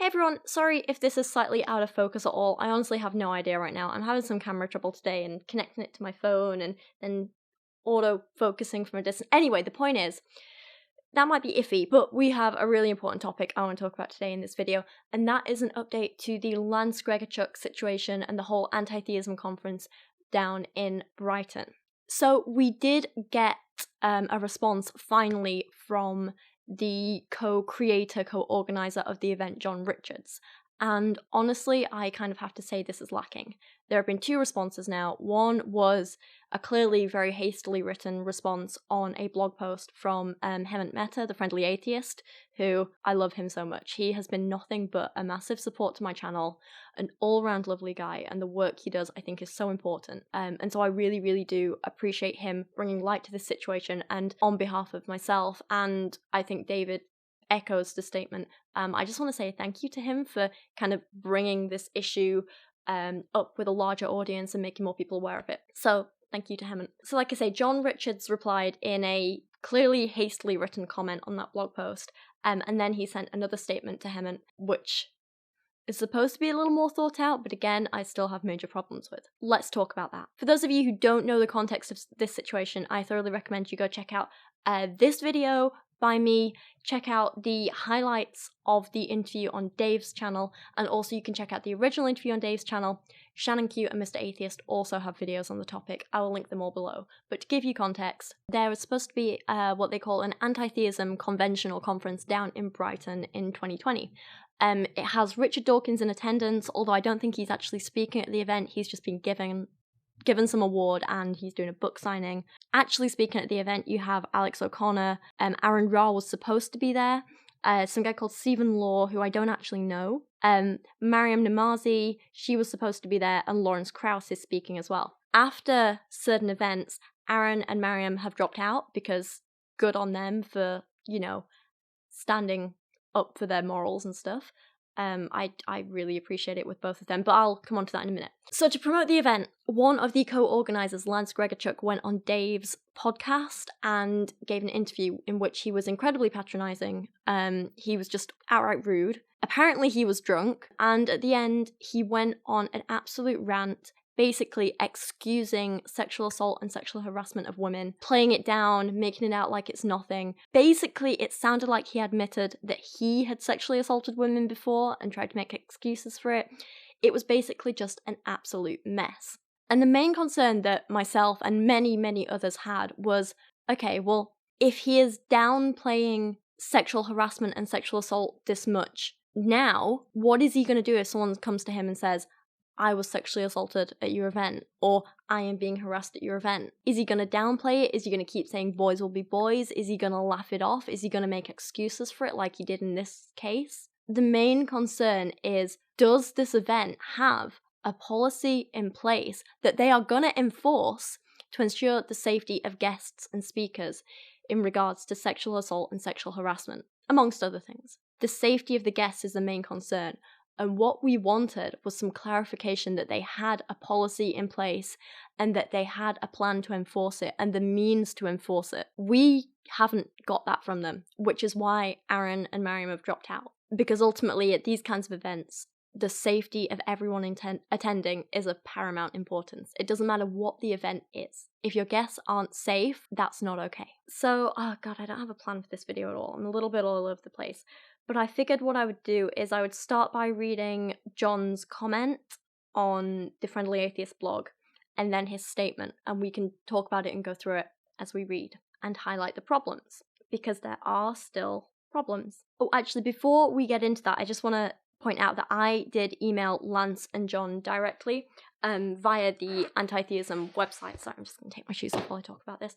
everyone, sorry if this is slightly out of focus at all. I honestly have no idea right now. I'm having some camera trouble today and connecting it to my phone and then auto-focusing from a distance. Anyway, the point is, that might be iffy, but we have a really important topic I want to talk about today in this video, and that is an update to the Lance Gregorchuk situation and the whole anti-theism conference down in Brighton. So we did get a response finally from the co-creator, co-organiser of the event, John Richards. And honestly, I kind of have to say this is lacking. There have been 2 responses now. One was a clearly very hastily written response on a blog post from Hemant Mehta, the Friendly Atheist, who I love him so much. He has been nothing but a massive support to my channel, an all-round lovely guy, and the work he does I think is so important. And so I really, really do appreciate him bringing light to this situation, and on behalf of myself, and I think David echoes the statement, I just want to say thank you to him for kind of bringing this issue up with a larger audience and making more people aware of it. So thank you to him. So like I say, John Richards replied in a clearly hastily written comment on that blog post, and then he sent another statement to Hemant, which is supposed to be a little more thought out, but again, I still have major problems with. Let's talk about that. For those of you who don't know the context of this situation, I thoroughly recommend you go check out this video by me, check out the highlights of the interview on Dave's channel, and also you can check out the original interview on Dave's channel. Shannon Q and Mr. Atheist also have videos on the topic. I will link them all below. But to give you context, there was supposed to be what they call an anti-theism conventional conference down in Brighton in 2020. It has Richard Dawkins in attendance, although I don't think he's actually speaking at the event. He's just been given some award and he's doing a book signing. Actually speaking at the event, you have Alex O'Connor, Aaron Ra was supposed to be there, some guy called Stephen Law, who I don't actually know, Mariam Namazi, she was supposed to be there, and Lawrence Krauss is speaking as well. After certain events, Aaron and Mariam have dropped out because good on them for, you know, standing up for their morals and stuff. I really appreciate it with both of them, but I'll come on to that in a minute. So to promote the event, one of the co-organisers, Lance Gregorchuk, went on Dave's podcast and gave an interview in which he was incredibly patronising. He was just outright rude. Apparently he was drunk, and at the end he went on an absolute rant, basically excusing sexual assault and sexual harassment of women, playing it down, making it out like it's nothing. Basically, it sounded like he admitted that he had sexually assaulted women before and tried to make excuses for it. It was basically just an absolute mess. And the main concern that myself and many, many others had was, okay, well, if he is downplaying sexual harassment and sexual assault this much, now, what is he going to do if someone comes to him and says, I was sexually assaulted at your event, or I am being harassed at your event? Is he going to downplay it? Is he going to keep saying boys will be boys? Is he going to laugh it off? Is he going to make excuses for it like he did in this case? The main concern is, does this event have a policy in place that they are going to enforce to ensure the safety of guests and speakers in regards to sexual assault and sexual harassment, amongst other things? The safety of the guests is the main concern. And what we wanted was some clarification that they had a policy in place and that they had a plan to enforce it and the means to enforce it. We haven't got that from them, which is why Aaron and Mariam have dropped out. Because ultimately, at these kinds of events, the safety of everyone attending is of paramount importance. It doesn't matter what the event is. If your guests aren't safe, that's not okay. So, oh god, I don't have a plan for this video at all. I'm a little bit all over the place. But I figured what I would do is I would start by reading John's comment on the Friendly Atheist blog, and then his statement, and we can talk about it and go through it as we read, and highlight the problems, because there are still problems. Oh, actually, before we get into that, I just want to point out that I did email Lance and John directly via the anti-theism website. Sorry, I'm just going to take my shoes off while I talk about this.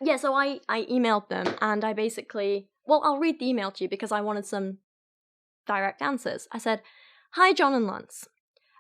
Yeah, so I emailed them, and I basically... Well, I'll read the email to you because I wanted some direct answers. I said, "Hi, John and Lance.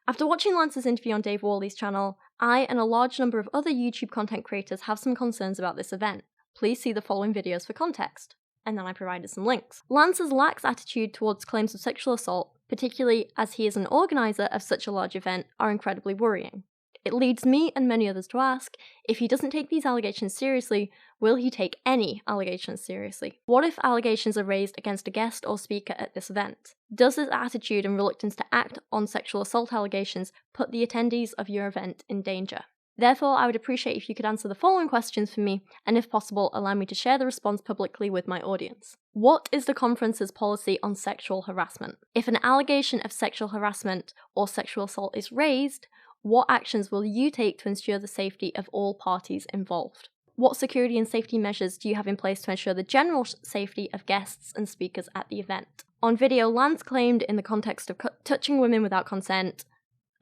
After watching Lance's interview on Dave Worley's channel, I and a large number of other YouTube content creators have some concerns about this event. Please see the following videos for context." And then I provided some links. Lance's lax attitude towards claims of sexual assault, particularly as he is an organiser of such a large event, are incredibly worrying. It leads me and many others to ask, if he doesn't take these allegations seriously, will he take any allegations seriously? What if allegations are raised against a guest or speaker at this event? Does his attitude and reluctance to act on sexual assault allegations put the attendees of your event in danger? Therefore, I would appreciate if you could answer the following questions for me, and if possible, allow me to share the response publicly with my audience. What is the conference's policy on sexual harassment? If an allegation of sexual harassment or sexual assault is raised, what actions will you take to ensure the safety of all parties involved? What security and safety measures do you have in place to ensure the general safety of guests and speakers at the event? On video, Lance claimed in the context of touching women without consent,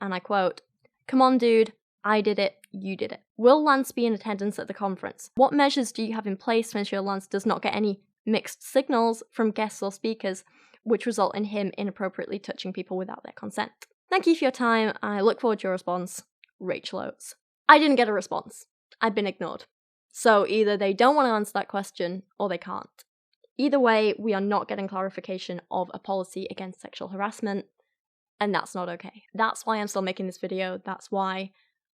and I quote, "Come on, dude. I did it, you did it." Will Lance be in attendance at the conference? What measures do you have in place to ensure Lance does not get any mixed signals from guests or speakers which result in him inappropriately touching people without their consent? Thank you for your time. I look forward to your response. Rachel Oates. I didn't get a response. I've been ignored. So either they don't want to answer that question or they can't. Either way, we are not getting clarification of a policy against sexual harassment, and that's not okay. That's why I'm still making this video. That's why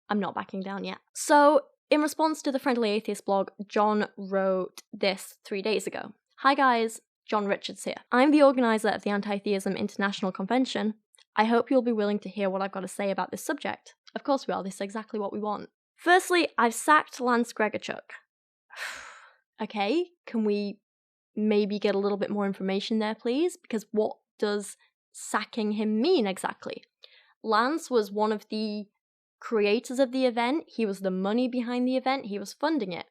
I'm not backing down yet. So, in response to the Friendly Atheist blog, John wrote this 3 days ago. Hi guys, John Richards here. I'm the organiser of the Anti-Theism International Convention. I hope you'll be willing to hear what I've got to say about this subject. Of course we are, this is exactly what we want. Firstly, I've sacked Lance Gregorchuk. Okay, can we maybe get a little bit more information there, please? Because what does sacking him mean exactly? Lance was one of the creators of the event. He was the money behind the event. He was funding it.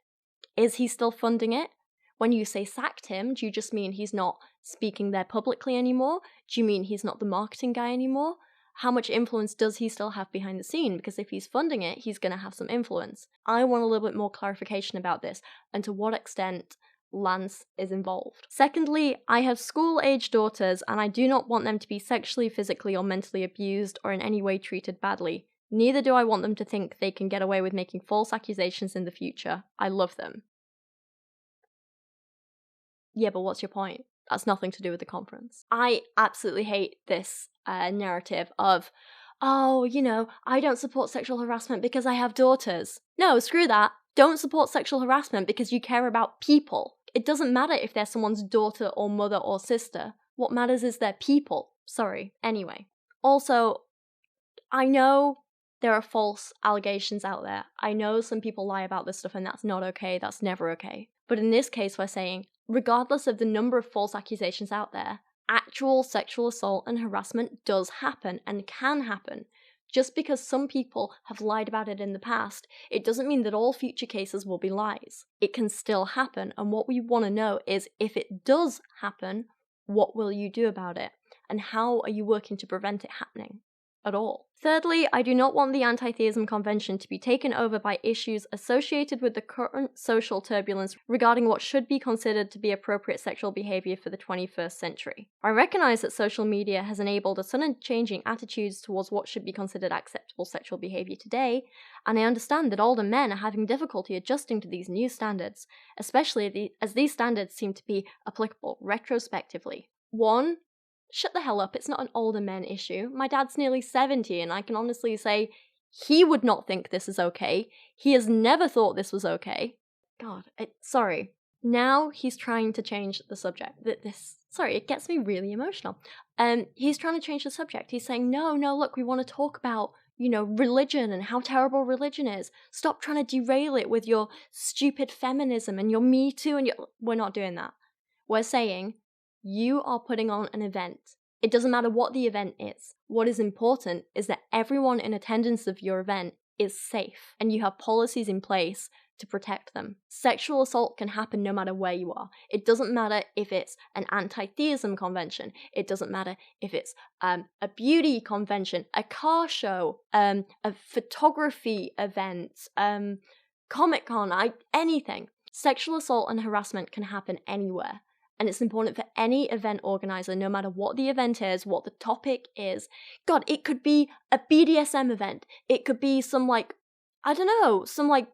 Is he still funding it? When you say sacked him, do you just mean he's not speaking there publicly anymore? Do you mean he's not the marketing guy anymore? How much influence does he still have behind the scene? Because if he's funding it, he's going to have some influence. I want a little bit more clarification about this and to what extent Lance is involved. Secondly, I have school-aged daughters and I do not want them to be sexually, physically, or mentally abused or in any way treated badly. Neither do I want them to think they can get away with making false accusations in the future. I love them. Yeah, but what's your point? That's nothing to do with the conference. I absolutely hate this narrative of, oh, you know, I don't support sexual harassment because I have daughters. No, screw that. Don't support sexual harassment because you care about people. It doesn't matter if they're someone's daughter or mother or sister. What matters is they're people. Sorry. Anyway. Also, I know there are false allegations out there. I know some people lie about this stuff and that's not okay. That's never okay. But in this case, we're saying, regardless of the number of false accusations out there, actual sexual assault and harassment does happen and can happen. Just because some people have lied about it in the past, it doesn't mean that all future cases will be lies. It can still happen, and what we want to know is, if it does happen, what will you do about it? And how are you working to prevent it happening at all? Thirdly, I do not want the Anti-Theism Convention to be taken over by issues associated with the current social turbulence regarding what should be considered to be appropriate sexual behaviour for the 21st century. I recognise that social media has enabled a sudden changing attitudes towards what should be considered acceptable sexual behaviour today, and I understand that older men are having difficulty adjusting to these new standards, especially as these standards seem to be applicable retrospectively. 1. Shut the hell up, it's not an older men issue. My dad's nearly 70 and I can honestly say he would not think this is okay. He has never thought this was okay. God, sorry. Now he's trying to change the subject. Sorry, it gets me really emotional. He's trying to change the subject. He's saying, no, look, we want to talk about, you know, religion and how terrible religion is. Stop trying to derail it with your stupid feminism and your Me Too and your... We're not doing that. We're saying, you are putting on an event. It doesn't matter what the event is. What is important is that everyone in attendance of your event is safe and you have policies in place to protect them. Sexual assault can happen no matter where you are. It doesn't matter if it's an anti-theism convention. It doesn't matter if it's a beauty convention, a car show, a photography event, Comic-Con, anything. Sexual assault and harassment can happen anywhere. And it's important for any event organizer, no matter what the event is, what the topic is. God, it could be a BDSM event. It could be some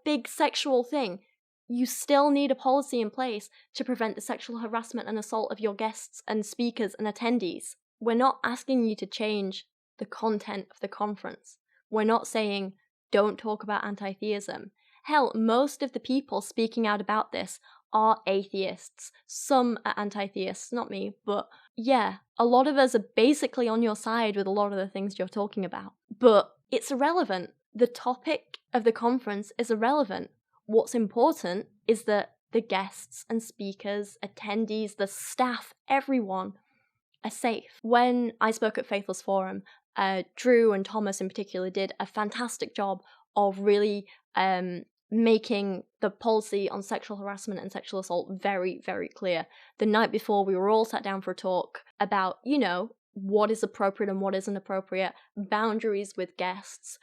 big sexual thing. You still need a policy in place to prevent the sexual harassment and assault of your guests and speakers and attendees. We're not asking you to change the content of the conference. We're not saying don't talk about anti-theism. Hell, most of the people speaking out about this are atheists. Some are anti-theists, not me, but yeah, a lot of us are basically on your side with a lot of the things you're talking about. But it's irrelevant. The topic of the conference is irrelevant. What's important is that the guests and speakers, attendees, the staff, everyone are safe. When I spoke at Faithless Forum, Drew and Thomas in particular did a fantastic job of really making the policy on sexual harassment and sexual assault very, very clear. The night before, we were all sat down for a talk about, what is appropriate and what isn't appropriate, boundaries with guests.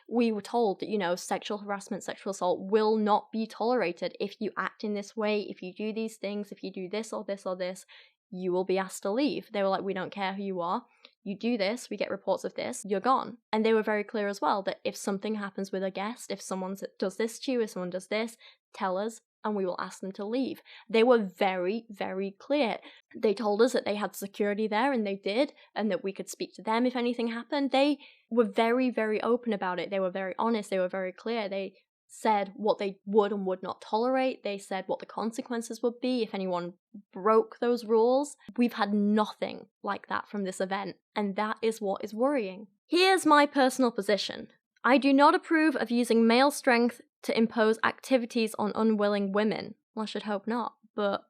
We were told that, sexual harassment, sexual assault will not be tolerated. If you act in this way, if you do these things, if you do this or this or this, you will be asked to leave. They were like, we don't care who you are. You do this, we get reports of this, you're gone. And they were very clear as well that if something happens with a guest, if someone does this to you, if someone does this, tell us and we will ask them to leave. They were very, very clear. They told us that they had security there, and they did, and that we could speak to them if anything happened. They were very, very open about it. They were very honest. They were very clear. They said what they would and would not tolerate. They said what the consequences would be if anyone broke those rules. We've had nothing like that from this event, and that is what is worrying. Here's my personal position. I do not approve of using male strength to impose activities on unwilling women. Well, I should hope not, but,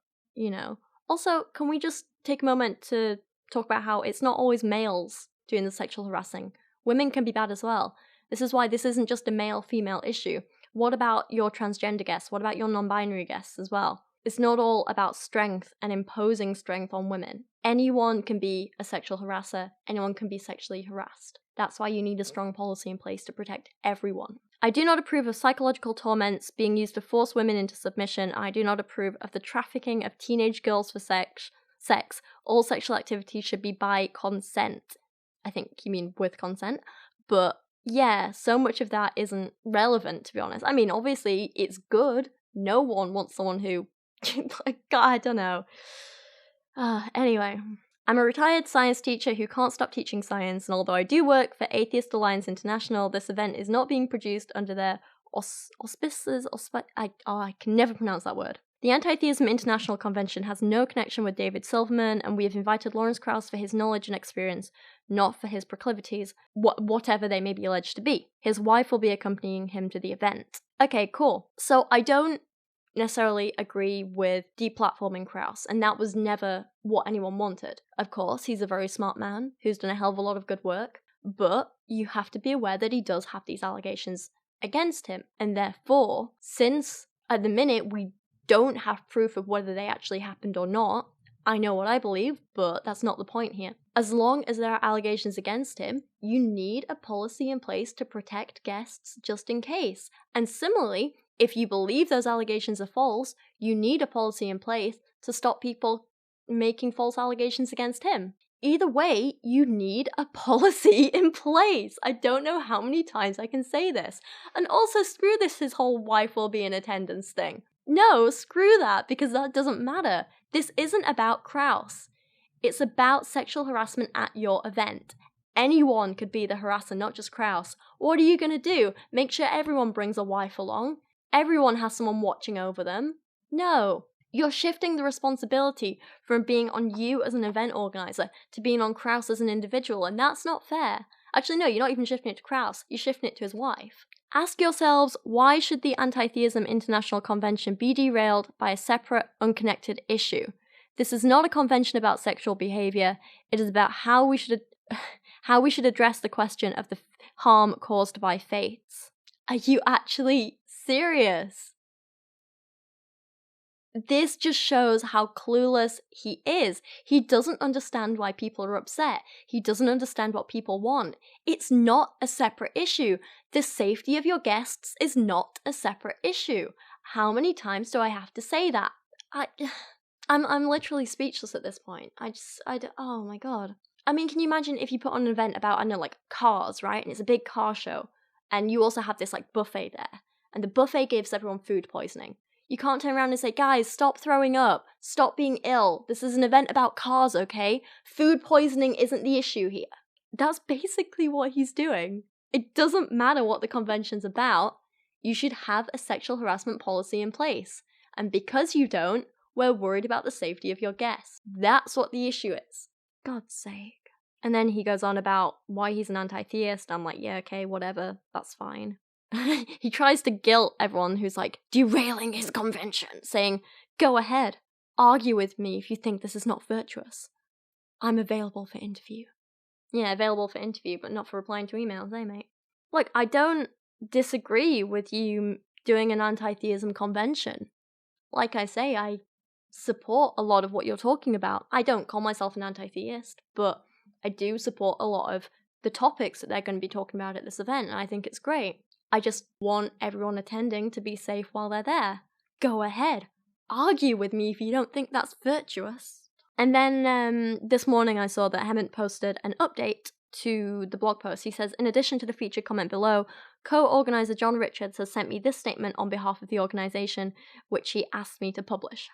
Also, can we just take a moment to talk about how it's not always males doing the sexual harassing? Women can be bad as well. This is why this isn't just a male-female issue. What about your transgender guests? What about your non-binary guests as well? It's not all about strength and imposing strength on women. Anyone can be a sexual harasser. Anyone can be sexually harassed. That's why you need a strong policy in place to protect everyone. I do not approve of psychological torments being used to force women into submission. I do not approve of the trafficking of teenage girls for sex. All sexual activity should be by consent. I think you mean with consent. But yeah, so much of that isn't relevant, to be honest. I mean, obviously, it's good. No one wants someone who... God, I don't know. Anyway, I'm a retired science teacher who can't stop teaching science, and although I do work for Atheist Alliance International, this event is not being produced under their auspices. I can never pronounce that word. The Anti-Theism International Convention has no connection with David Silverman, and we have invited Lawrence Krauss for his knowledge and experience, not for his proclivities, whatever they may be alleged to be. His wife will be accompanying him to the event. Okay, cool. So I don't necessarily agree with deplatforming Krauss, and that was never what anyone wanted. Of course, he's a very smart man who's done a hell of a lot of good work, but you have to be aware that he does have these allegations against him, and therefore, since at the minute we don't have proof of whether they actually happened or not, I know what I believe, but that's not the point here. As long as there are allegations against him, you need a policy in place to protect guests just in case. And similarly, if you believe those allegations are false, you need a policy in place to stop people making false allegations against him. Either way, you need a policy in place. I don't know how many times I can say this. And also, screw this his whole wife will be in attendance thing. No, screw that, because that doesn't matter. This isn't about Krauss. It's about sexual harassment at your event. Anyone could be the harasser, not just Krauss. What are you going to do? Make sure everyone brings a wife along? Everyone has someone watching over them? No. You're shifting the responsibility from being on you as an event organizer to being on Krauss as an individual, and that's not fair. Actually, no, you're not even shifting it to Krauss. You're shifting it to his wife. Ask yourselves, why should the Anti-Theism International Convention be derailed by a separate, unconnected issue? This is not a convention about sexual behavior. It is about how we should address the question of the harm caused by faiths. Are you actually serious? This just shows how clueless he is. He doesn't understand why people are upset. He doesn't understand what people want. It's not a separate issue. The safety of your guests is not a separate issue. How many times do I have to say that? I'm literally speechless at this point. Oh my god. I mean, can you imagine if you put on an event about, I don't know, like cars, right? And it's a big car show. And you also have this like buffet there. And the buffet gives everyone food poisoning. You can't turn around and say, guys, stop throwing up. Stop being ill. This is an event about cars, okay? Food poisoning isn't the issue here. That's basically what he's doing. It doesn't matter what the convention's about. You should have a sexual harassment policy in place. And because you don't, we're worried about the safety of your guests. That's what the issue is. God's sake. And then he goes on about why he's an anti-theist. I'm like, yeah, okay, whatever, that's fine. He tries to guilt everyone who's like derailing his convention, saying, go ahead, argue with me if you think this is not virtuous. I'm available for interview. Yeah, available for interview, but not for replying to emails, eh, mate? Look, I don't disagree with you doing an anti-theism convention. Like I say, I support a lot of what you're talking about. I don't call myself an anti-theist, but I do support a lot of the topics that they're going to be talking about at this event, and I think it's great. I just want everyone attending to be safe while they're there. Go ahead. Argue with me if you don't think that's virtuous. And then this morning I saw that Hemant posted an update to the blog post. He says, in addition to the featured comment below, co-organiser John Richards has sent me this statement on behalf of the organisation, which he asked me to publish.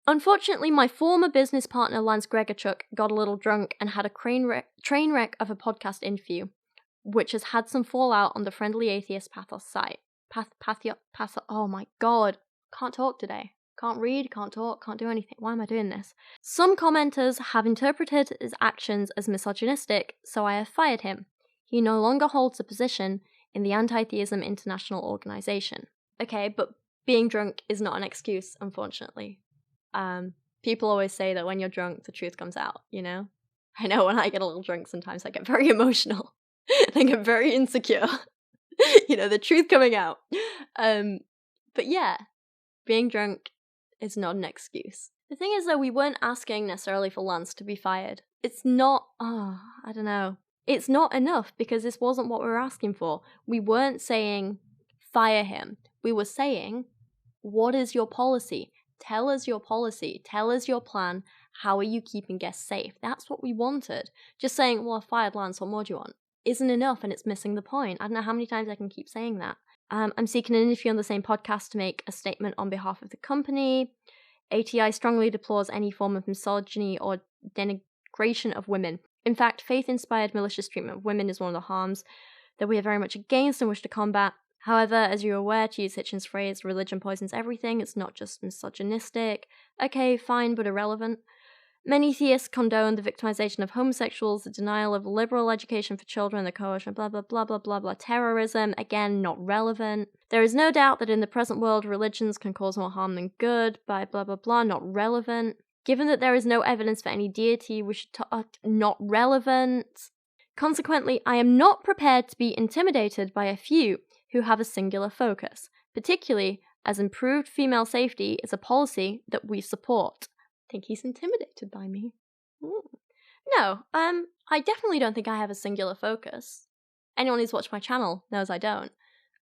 Unfortunately, my former business partner Lance Gregorchuk got a little drunk and had a train wreck of a podcast interview, which has had some fallout on the Friendly Atheist Pathos site. Oh my god, can't talk today. Can't read, can't talk, can't do anything. Why am I doing this? Some commenters have interpreted his actions as misogynistic, so I have fired him. He no longer holds a position in the Anti-Theism International Organisation. Okay, but being drunk is not an excuse, unfortunately. People always say that when you're drunk, the truth comes out, you know? I know when I get a little drunk, sometimes I get very emotional. I get very insecure. You know, the truth coming out. But yeah, being drunk is not an excuse. The thing is, though, we weren't asking necessarily for Lance to be fired. It's not, I don't know. It's not enough because this wasn't what we were asking for. We weren't saying, fire him. We were saying, what is your policy? Tell us your policy. Tell us your plan. How are you keeping guests safe? That's what we wanted. Just saying, well, I fired Lance, what more do you want? Isn't enough, and it's missing the point. I don't know how many times I can keep saying that. I'm seeking an interview on the same podcast to make a statement on behalf of the company. ATI strongly deplores any form of misogyny or denigration of women. In fact, faith-inspired malicious treatment of women is one of the harms that we are very much against and wish to combat. However, as you're aware, to use Hitchens' phrase, religion poisons everything, it's not just misogynistic. Okay, fine, but irrelevant. Many theists condone the victimization of homosexuals, the denial of liberal education for children, the coercion, blah, blah, blah, blah, blah, blah. Terrorism, again, not relevant. There is no doubt that in the present world, religions can cause more harm than good, by blah, blah, blah, not relevant. Given that there is no evidence for any deity, we should not relevant. Consequently, I am not prepared to be intimidated by a few who have a singular focus, particularly as improved female safety is a policy that we support. Think he's intimidated by me. No, I definitely don't think I have a singular focus. Anyone who's watched my channel knows I don't.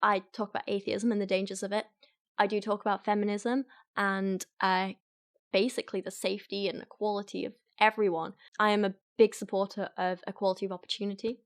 I talk about atheism and the dangers of it. I do talk about feminism and basically the safety and equality of everyone. I am a big supporter of equality of opportunity.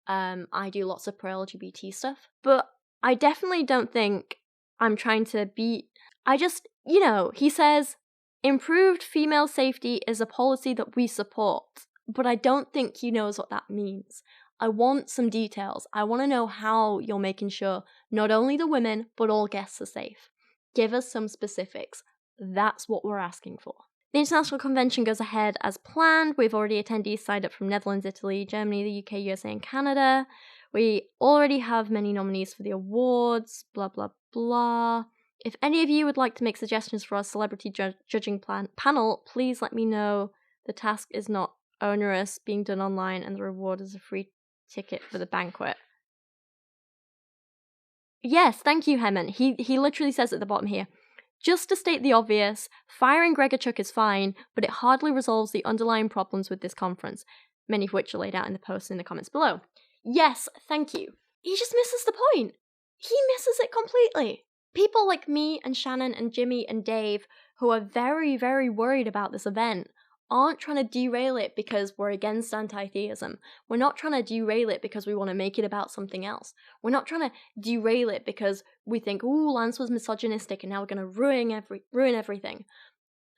I do lots of pro-LGBT stuff, but I definitely don't think I'm trying to be... he says, improved female safety is a policy that we support, but I don't think he knows what that means. I want some details. I want to know how you're making sure not only the women, but all guests are safe. Give us some specifics. That's what we're asking for. The International Convention goes ahead as planned. We've already attendees signed up from Netherlands, Italy, Germany, the UK, USA, and Canada. We already have many nominees for the awards, blah, blah, blah. If any of you would like to make suggestions for our celebrity judging panel, please let me know. The task is not onerous, being done online, and the reward is a free ticket for the banquet. Yes, thank you, Hemant. He literally says at the bottom here, just to state the obvious, firing Gregorchuk is fine, but it hardly resolves the underlying problems with this conference, many of which are laid out in the post and in the comments below. Yes, thank you. He just misses the point. He misses it completely. People like me and Shannon and Jimmy and Dave, who are very, very worried about this event, aren't trying to derail it because we're against anti-theism. We're not trying to derail it because we want to make it about something else. We're not trying to derail it because we think, ooh, Lance was misogynistic and now we're going to ruin everything.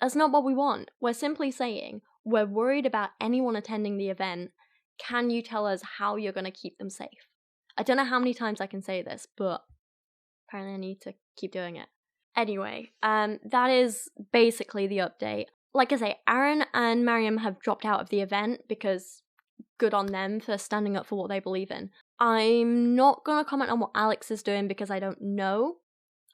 That's not what we want. We're simply saying, we're worried about anyone attending the event. Can you tell us how you're going to keep them safe? I don't know how many times I can say this, but apparently I need to keep doing it. Anyway, that is basically the update. Like I say, Aaron and Mariam have dropped out of the event because good on them for standing up for what they believe in. I'm not going to comment on what Alex is doing because I don't know.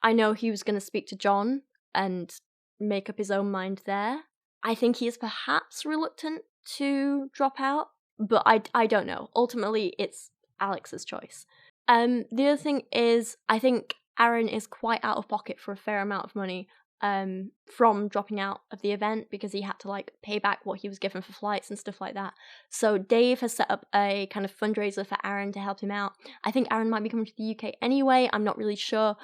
I know he was going to speak to John and make up his own mind there. I think he is perhaps reluctant to drop out, but I don't know. Ultimately, it's Alex's choice. The other thing is, I think Aaron is quite out of pocket for a fair amount of money from dropping out of the event because he had to like pay back what he was given for flights and stuff like that. So Dave has set up a kind of fundraiser for Aaron to help him out. I think Aaron might be coming to the UK anyway. I'm not really sure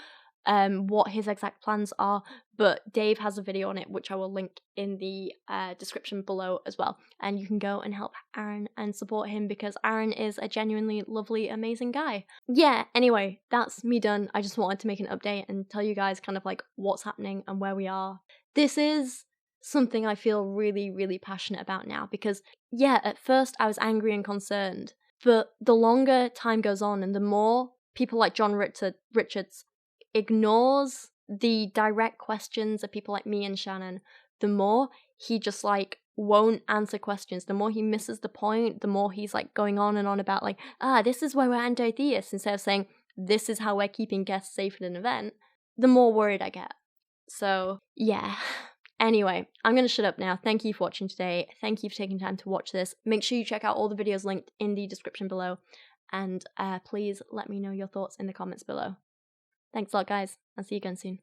what his exact plans are, but Dave has a video on it which I will link in the description below as well, and you can go and help Aaron and support him because Aaron is a genuinely lovely, amazing guy. Yeah, anyway, that's me done. I just wanted to make an update and tell you guys kind of like what's happening and where we are. This is something I feel really, really passionate about now because, yeah, at first I was angry and concerned, but the longer time goes on and the more people like John Richards ignores the direct questions of people like me and Shannon, the more he just like won't answer questions, the more he misses the point, the more he's like going on and on about like, this is why we're anti-theist, instead of saying this is how we're keeping guests safe at an event, the more worried I get. So yeah. Anyway, I'm going to shut up now. Thank you for watching today. Thank you for taking time to watch this. Make sure you check out all the videos linked in the description below, and please let me know your thoughts in the comments below. Thanks a lot, guys. I'll see you again soon.